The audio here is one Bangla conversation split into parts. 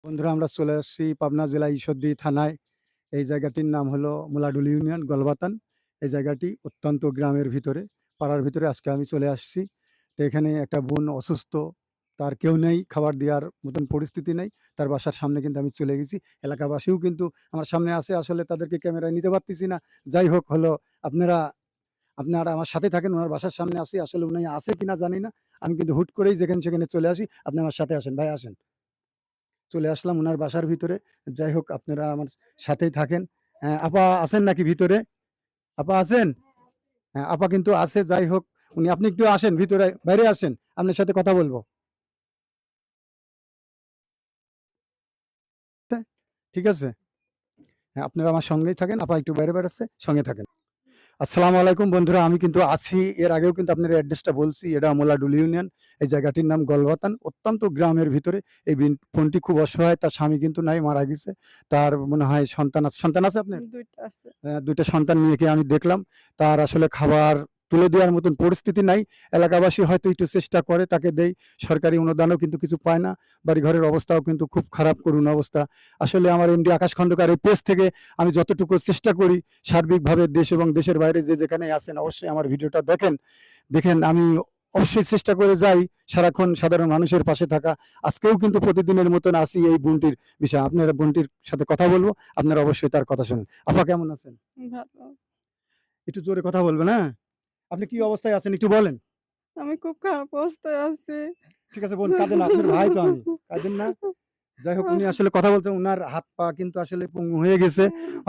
বন্ধুরা আমরা চলে আসছি পাবনা জেলা ঈশ্বরদী থানায়। এই জায়গাটির নাম হলো মুলাডুলি ইউনিয়ন গলবাতান। এই জায়গাটি অত্যন্ত গ্রামের ভিতরে, পাড়ার ভিতরে আজকে আমি চলে আসছি। তো এখানে একটা বোন অসুস্থ, তার কেউ নেই, খাবার দেওয়ার মতন পরিস্থিতি নেই। তার বাসার সামনে কিন্তু আমি চলে গেছি। এলাকাবাসীও কিন্তু আমার সামনে আছে, আসলে তাদেরকে ক্যামেরায় নিতে পারতেছি না। যাই হোক হলো, আপনারা আপনারা আমার সাথে থাকেন, ওনার বাসার সামনে আসি, আসলে উনি আছে কিনা জানি না। আমি কিন্তু হুট করেই যেখানে সেখানে চলে আসি। আপনি আমার সাথে আসেন, ভাই আসেন। চলে আসলাম উনার বাসার ভিতরে। যাই হোক আপনারা আমার সাথেই থাকেন। হ্যাঁ, আপা আছেন নাকি ভিতরে? আপা আছেন? হ্যাঁ, আপা কিন্তু আছে। যাই হোক, আপনি একটু আসেন ভিতরে, বাইরে আসেন। আপনার সাথে কথা বলবো। হ্যাঁ, ঠিক আছে? হ্যাঁ, আপনারা আমার সঙ্গেই থাকেন। আপা একটু বাইরে বেড়াচ্ছে, সঙ্গে থাকেন। আসসালামু আলাইকুম বন্ধুরা, আমি কিন্তু আছি। এর আগেও কিন্তু আপনার অ্যাড্রেসটা বলছি। এটা মোলাডুলি ইউনিয়ন। এই জায়গাটির নাম গলবাতান, অত্যন্ত গ্রামের ভিতরে। এই বোনটি খুব অসহায়, তার স্বামী কিন্তু নাই, মারা গেছে। তার মনে হয় সন্তান আছে। সন্তান আছে আপনার? ২ টা আছে। ২ টা সন্তান নিয়ে আমি দেখলাম। তার আসলে খাবার তুলে দেওয়ার মতন পরিস্থিতি নাই। এলাকাবাসী হয়তো একটু চেষ্টা করে, তাকে দেয়। সরকারি অনুদানও কিন্তু কিছু পায় না। বাড়িঘরের অবস্থাও কিন্তু খুব খারাপ, করুণ অবস্থা। আসলে আমার এমডি আকাশ খন্দকার এই পেজ থেকে আমি যতটুকু চেষ্টা করি, সার্বিকভাবে দেশ এবং দেশের বাইরে যে যেখানে আছেন অবশ্যই আমার ভিডিওটা দেখেন। দেখেন, আমি অবশ্যই চেষ্টা করে যাই সারাক্ষণ সাধারণ মানুষের পাশে থাকা। আজকেও কিন্তু প্রতিদিনের মতন আসি এই বোনটির বিষয়ে। আপনারা বোনটির সাথে কথা বলবো, আপনারা অবশ্যই তার কথা শুনুন। আপা কেমন আছেন? ভালো। একটু জোরে কথা বলবেন, হ্যাঁ? আপনি কি অবস্থায় আছেন একটু বলেন। আমি খুব খারাপ অবস্থায় আছি। ঠিক আছে বোন, কাঁদেন না, আপনার ভাই তো আমি। কাঁদেন না। যাই হোক, উনি আসলে কথা বলতে উনার হাত পা কিন্তু আসলে পঙ্গু হয়ে গেছে।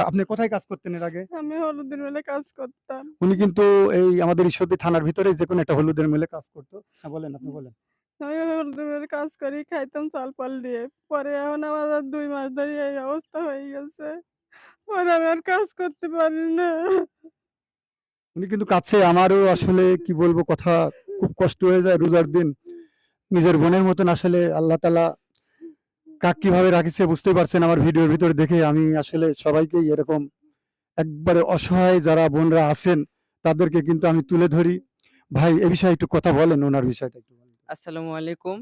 আপনি কোথায় কাজ করতেন এর আগে? আমি হলুদের মিলে কাজ করতাম। উনি কিন্তু এই আমাদের ঈশ্বরদী থানার ভিতরে যেকোনো একটা হলুদের মিলে কাজ করতো। হ্যাঁ বলেন, আপনি বলেন। আমি হলুদের মিলে কাজ করি, খাইতাম চাল-পাল দিয়ে। পরে এখন আমার আর ২ মাস ধরে এই অবস্থা হয়ে গেছে। পরে আমি আর কাজ করতে পারি না। উনি কিন্তু কাঁদছে। আমারও আসলে কি বলবো, কথা খুব কষ্ট হয়ে যায়। রোজার দিন নিজের বোনের মতন আসলে আল্লাহ তাআলা কাক কিভাবে রাখিছে বুঝতেই পারছেন আমার ভিডিওর ভিতরে দেখে। আমি আসলে সবাইকেই এরকম একবারে অসহায় যারা বোনরা আছেন তাদেরকে কিন্তু আমি তুলে ধরি। ভাই এ বিষয়ে একটু কথা বলেন, ওনার বিষয়টা একটু বলেন। আসসালামু আলাইকুম।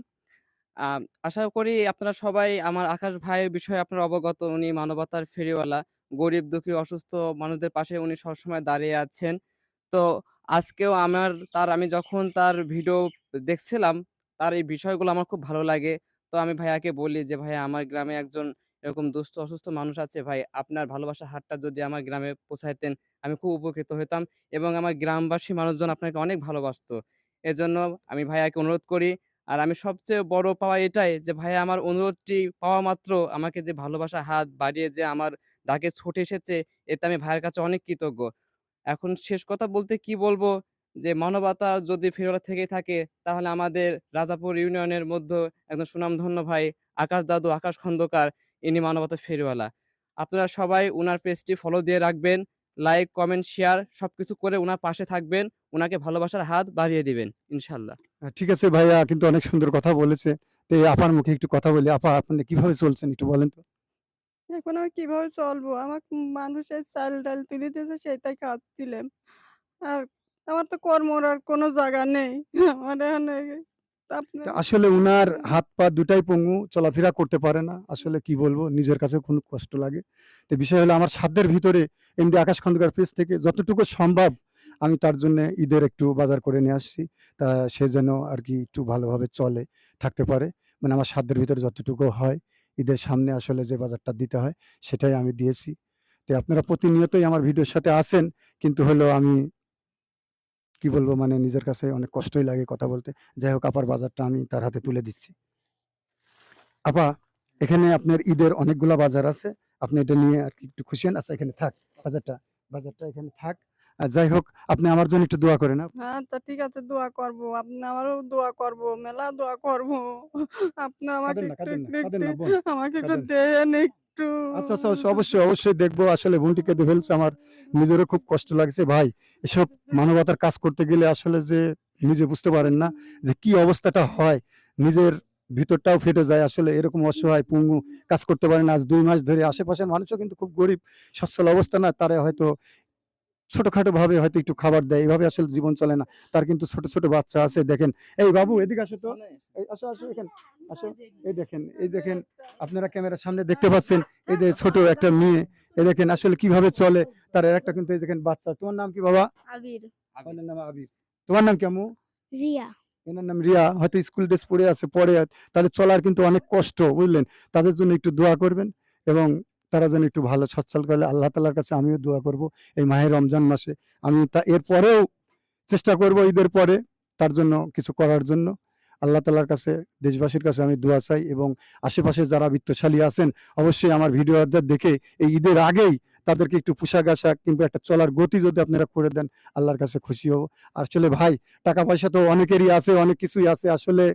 আ আশা করি আপনারা সবাই আমার আকাশ ভাইয়ের বিষয়ে আপনারা অবগত। উনি মানবতার ফেরিওয়ালা। গরিব, দুঃখী, অসুস্থ মানুষদের পাশে উনি সবসময় দাঁড়িয়ে আছেন। তো আজকেও আমি যখন তার ভিডিও দেখছিলাম, তার এই বিষয়গুলো আমার খুব ভালো লাগে। তো আমি ভাইয়াকে বলি যে, "ভাইয়া আমার গ্রামে একজন এরকম দুস্থ, অসুস্থ মানুষ আছে ভাই। আপনার ভালোবাসার হাতটা যদি আমার গ্রামে পৌঁছাইতেন, আমি খুব উপকৃত হইতাম এবং আমার গ্রামবাসী মানুষজন আপনাকে অনেক ভালোবাসতো।" এজন্য আমি ভাইয়াকে অনুরোধ করি। আর আমি সবচেয়ে বড় পাওয়া এটাই যে ভাইয়া আমার অনুরোধটি পাওয়া মাত্র আমাকে যে ভালোবাসার হাত বাড়িয়ে যে আমার ডাকে ছুটে এসেছে, এতে আমি ভাইয়ের কাছে অনেক কৃতজ্ঞ। এখন শেষ কথা বলতে কি বলবো? যে মানবতা যদি ফেরিওয়ালা থেকেই থাকে তাহলে আমাদের রাজাপুর ইউনিয়নের মধ্যে একজন সুনামধন্য ভাই আকাশ দাদু, আকাশ খন্দকার ইনি মানবতার ফেরিওয়ালা। আপনারা সবাই উনার পেজটি ফলো দিয়ে রাখবেন। লাইক, কমেন্ট, শেয়ার সবকিছু করে উনার পাশে থাকবেন। উনাকে ভালোবাসার হাত বাড়িয়ে দিবেন ইনশাআল্লাহ। ঠিক আছে ভাইয়া কিন্তু অনেক সুন্দর কথা বলেছে। তো এই আপার মুখে একটু কথা বলি। আপা আপনি কিভাবে চলছেন একটু বলেন তো? এখন আমি কিভাবে চলবো? আমাকে মানুষের চাল-ডাল তুলে দিয়েছে সেটাই খাচ্ছিলাম। আর আমার তো কর্মর আর কোনো জায়গা নেই। আমার এখানে তা আপনার আসলে উনার হাত পা দুটাই পঙ্গু, চলাফেরা করতে পারে না। আসলে কি বলবো, নিজের কাছে খুব কষ্ট লাগে। তো বিষয় হলো আমার সাধ্যের ভিতরে এমডি আকাশ খন্দকার পেজ থেকে যতটুকু সম্ভব আমি তার জন্যে ঈদের একটু বাজার করে নিয়ে আসছি। তা সে যেন আরকি একটু ভালোভাবে চলে, থাকতে পারে। মানে আমার সাধ্যের ভিতরে যতটুকু হয়, ঈদের সামনে আসলে যে বাজারটা দিতে হয় সেটাই আমি দিয়েছি। তো আপনারা প্রতিনিয়তই আমার ভিডিওর সাথে আছেন। কিন্তু হলো আমি কি বলবো, মানে নিজের কাছে অনেক কষ্টই লাগে কথা বলতে। যাই হোক, আপার বাজারটা আমি তার হাতে তুলে দিচ্ছি। আপা, এখানে আপনার ঈদের অনেকগুলা বাজার আছে। আপনি এটা নিয়ে আরকি একটু খুশি হন। আচ্ছা এখানে থাক বাজারটা। বাজারটা এখানে থাক। যাই হোক, আপনি আমার জন্য একটু দোয়া করেন। আচ্ছা ঠিক আছে দোয়া করব। আপনি আমারও দোয়া করব, মেলা দোয়া করব। আপনি আমাকে কাঁদেন না, একটু, কাঁদেন না, একটু, কাঁদেন একটু না বোন, আমাকে একটু কাঁদেন। দেন একটু। আচ্ছা, আচ্ছা, আচ্ছা, অবশ্যই, অবশ্যই দেখবো। আসলে বোনটি কেঁদে ফেলছে। আমার নিজেরও খুব কষ্ট লাগছে ভাই। এসব মানবতার কাজ করতে গেলে আসলে যে নিজে বুঝতে পারেন না যে কি অবস্থাটা হয়। নিজের ভিতরটাও ফেটে যায়। আসলে এরকম অসহায় পঙ্গু কাজ করতে পারে না। আজ ২ মাস ধরে আশেপাশের মানুষও কিন্তু খুব গরিব সচ্ছল অবস্থা না। তারা হয়তো ছোটখাটো ভাবে হয়তো একটু খাবার দেয়, এভাবে আসলে জীবন চলে না। তার কিন্তু ছোট ছোট বাচ্চা আছে, দেখেন। এই বাবু এদিকে আসো তো, এই আসো আসো এখানে আসো। এই দেখেন আপনারা ক্যামেরার সামনে দেখতে পাচ্ছেন, এই যে ছোট একটা মেয়ে, এই দেখেন আসলে কিভাবে চলে। তার আর একটা কিন্তু এই দেখেন বাচ্চা। তোমার নাম কি বাবা? আবির। আপনার নাম আবির। তোমার নাম কেমন? রিয়া। এনার নাম রিয়া। হয়তো স্কুল ড্রেস পরে আছে, পরে তাহলে চলার কিন্তু অনেক কষ্ট, বুঝলেন? তাদের জন্য একটু দোয়া করবেন এবং তারা যেন একটু ভালো সচ্ছল করে। আল্লাহ তাআলার কাছে আমিও দোয়া করব এই মাহে রমজান মাসে। আমি এর পরেও চেষ্টা করব ঈদের পরে তার জন্য কিছু করার জন্য। আল্লাহ তাআলার কাছে, দেশবাসীর কাছে আমি দোয়া চাই এবং আশেপাশে যারা বিত্তশালী আছেন অবশ্যই আমার ভিডিওটা দেখে এই ঈদের আগেই তাদেরকে একটু পোশাক-আশাক কিংবা একটা চলার গতি যদি আপনারা করে দেন, আল্লাহর কাছে খুশি হব। আসলে ভাই, টাকা পয়সা তো অনেকেরই আছে, অনেক কিছুই আছে। আসলে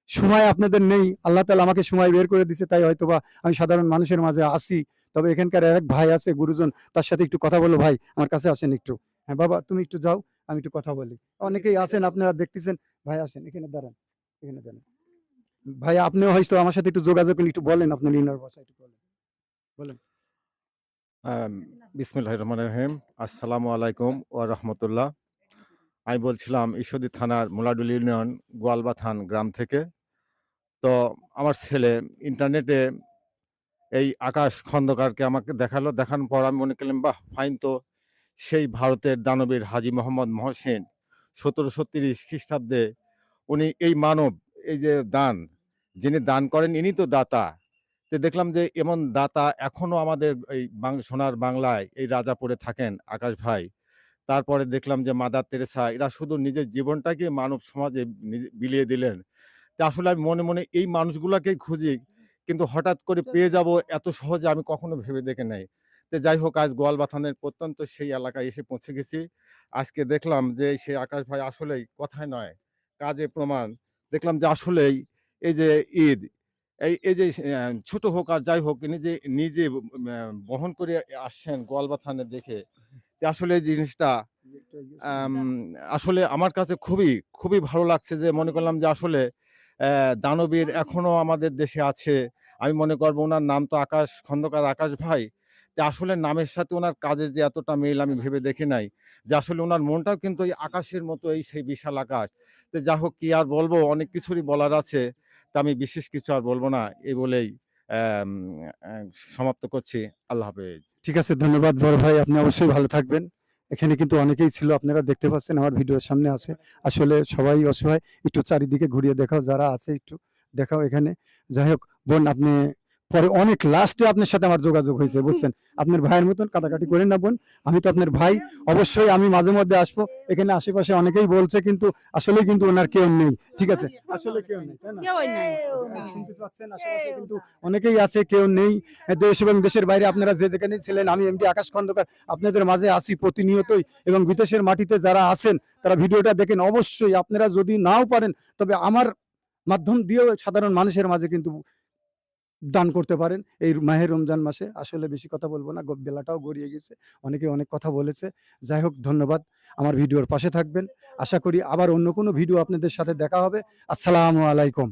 সময় আপনাদের নেই। আল্লাহ তাআলা আমাকে সময় বের করে দিছে, তাই হয়তোবা আমি সাধারণ মানুষের মাঝে আসি। তবে এখানকার এক ভাই আছে গুরুজন, তার সাথে একটু কথা বলবো। ভাই আমার কাছে আসেন একটু। হ্যাঁ বাবা, তুমি একটু যাও, আমি একটু কথা বলি। অনেকেই আছেন আপনারা দেখতেছেন। ভাই আসেন, এখানে দাঁড়ান, এখানে দাঁড়ান। ভাই আপনিও হয়তো আমার সাথে একটু যোগাযোগ করলে একটু বলেন, আপনার ইনার ভাষা একটু বলেন। বলেন। বিসমিল্লাহির রহমানির রহিম। আসসালামু আলাইকুম ওয়া রাহমাতুল্লাহ। আমি বলছিলাম ঈশ্বরদী থানার মুলাডুল ইউনিয়ন গোয়ালবাথান গ্রাম থেকে। তো আমার ছেলে ইন্টারনেটে এই আকাশ খন্দকারকে আমাকে দেখালো। দেখানোর পর আমি মনে করলাম, বাহ! ফাইন তো। সেই ভারতের দানবীর হাজী মোহাম্মদ মহসিন ১৭৩০ খ্রিস্টাব্দে উনি এই মানব, এই যে দান, যিনি দান করেন ইনি তো দাতা। তো দেখলাম যে এমন দাতা এখনো আমাদের এই সোনার বাংলায় এই রাজাপুরে থাকেন আকাশ ভাই। তারপরে দেখলাম যে মাদার তেরেসা, এরা শুধু নিজের জীবনটাকে মানব সমাজে বিলিয়ে দিলেন। তা আসলে আমি মনে মনে এই মানুষগুলাকেই খুঁজি, কিন্তু হঠাৎ করে পেয়ে যাব এত সহজে আমি কখনো ভেবে দেখি নাই। তো যাই হোক, আজ গোয়ালবাথানের প্রত্যন্ত সেই এলাকায় এসে পৌঁছে গেছি। আজকে দেখলাম যে সেই আকাশ ভাই আসলেই কথায় নয় কাজে প্রমাণ। দেখলাম যে আসলেই এই যে ঈদ, এই যে ছোট হোক আর যাই হোক, ইনি যে নিজে বহন করে আসছেন গোয়ালবাথানে দেখে, তো আসলে এই জিনিসটা আম আসলে আমার কাছে খুবই, খুবই ভালো লাগছে। যে মনে করলাম যে আসলে দানবীর এখনো আমাদের দেশে আছে। আমি মনে করব উনার নাম তো আকাশ খন্দকার আকাশ ভাই। তো আসলে নামের সাথে উনার কাজের যে এতটা মিল আমি ভেবে দেখি নাই। যে আসলে উনার মনটাও কিন্তু এই আকাশের মতো, এই সেই বিশাল আকাশ। তো যা হোক, কি আর বলবো, অনেক কিছুরই বলার আছে। তা আমি বিশেষ কিছু আর বলব না। এই বলেই অ্যাম অ্যা সমাপ্ত করছি। আল্লাহ হাফেজ। ঠিক আছে, ধন্যবাদ বড় ভাই। আপনি অবশ্যই ভালো থাকবেন। এখানে কিন্তু অনেকেই ছিল, আপনারা দেখতে পাচ্ছেন আমার ভিডিওর সামনে আছে। আসলে সবাই অসহায়। একটু চারিদিকে ঘুরিয়ে দেখাও, যারা আছে একটু দেখাও এখানে। যাই হোক বোন, আপনি পরে অনেক লাস্টে আপনার সাথে আমার যোগাযোগ হয়েছে, বুঝছেন? আপনার ভাইয়ের মতন কাটাকাটি করেন না বোন। আমি তো আপনার ভাই। অবশ্যই আমি মাঝে মধ্যে আসবো। এখানে আশেপাশে অনেকেই বলছে, কিন্তু আসলে কিন্তু ওনার কেউ নেই। ঠিক আছে? আসলে কেউ নেই, তাই না? শুনতে পাচ্ছেন আশেপাশে কিন্তু অনেকেই আছে, কেউ নেই। দেশ এবং দেশের বাইরে আপনারা যে যেখানেই ছিলেন, আমি এমডি আকাশ খন্দকার আপনাদের মাঝে আসি প্রতিনিয়তই। এবং বিদেশের মাটিতে যারা আছেন তারা ভিডিওটা দেখেন। অবশ্যই আপনারা যদি নাও পারেন, তবে আমার মাধ্যম দিয়েও সাধারণ মানুষের মাঝে কিন্তু দান করতে পারেন এই মাহে রমজান মাসে। আসলে বেশি কথা বলবো না, বেলাটাও গড়িয়ে গেছে। অনেকে অনেক কথা বলেছে। যাই হোক, ধন্যবাদ। আমার ভিডিওর পাশে থাকবেন। আশা করি আবার অন্য কোনো ভিডিও আপনাদের সাথে দেখা হবে। আসসালামু আলাইকুম।